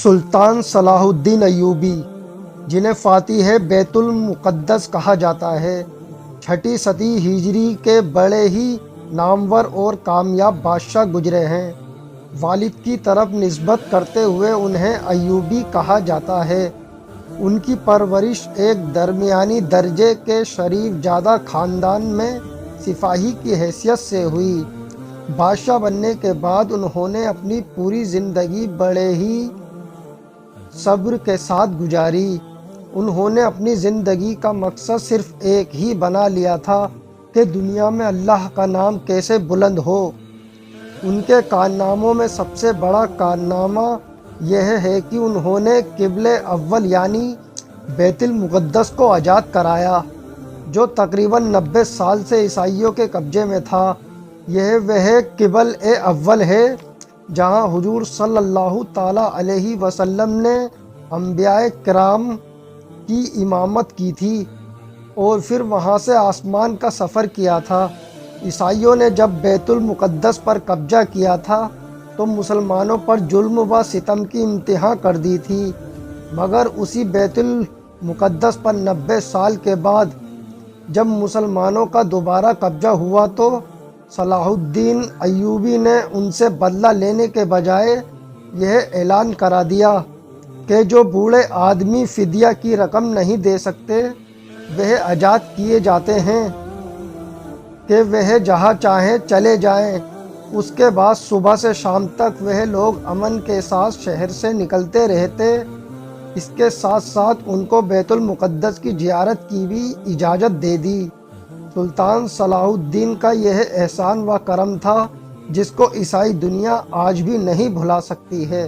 سلطان صلاح الدین ایوبی، جنہیں فاتح بیت المقدس کہا جاتا ہے، چھٹی صدی ہجری کے بڑے ہی نامور اور کامیاب بادشاہ گزرے ہیں۔ والد کی طرف نسبت کرتے ہوئے انہیں ایوبی کہا جاتا ہے۔ ان کی پرورش ایک درمیانی درجے کے شریف زادہ خاندان میں سپاہی کی حیثیت سے ہوئی۔ بادشاہ بننے کے بعد انہوں نے اپنی پوری زندگی بڑے ہی صبر کے ساتھ گزاری۔ انہوں نے اپنی زندگی کا مقصد صرف ایک ہی بنا لیا تھا کہ دنیا میں اللہ کا نام کیسے بلند ہو۔ ان کے کارناموں میں سب سے بڑا کارنامہ یہ ہے کہ انہوں نے قبلہ اول یعنی بیت المقدس کو آزاد کرایا، جو تقریباً 90 سال سے عیسائیوں کے قبضے میں تھا۔ یہ وہ قبلہ اول ہے جہاں حضور صلی اللہ تعالیٰ علیہ وسلم نے انبیاء کرام کی امامت کی تھی اور پھر وہاں سے آسمان کا سفر کیا تھا۔ عیسائیوں نے جب بیت المقدس پر قبضہ کیا تھا تو مسلمانوں پر ظلم و ستم کی انتہا کر دی تھی، مگر اسی بیت المقدس پر 90 سال کے بعد جب مسلمانوں کا دوبارہ قبضہ ہوا تو صلاح الدین ایوبی نے ان سے بدلہ لینے کے بجائے یہ اعلان کرا دیا کہ جو بوڑھے آدمی فدیہ کی رقم نہیں دے سکتے وہ آزاد کیے جاتے ہیں کہ وہ جہاں چاہیں چلے جائیں۔ اس کے بعد صبح سے شام تک وہ لوگ امن کے ساتھ شہر سے نکلتے رہتے۔ اس کے ساتھ ساتھ ان کو بیت المقدس کی زیارت کی بھی اجازت دے دی۔ سلطان صلاح الدین کا یہ احسان و کرم تھا جس کو عیسائی دنیا آج بھی نہیں بھلا سکتی ہے۔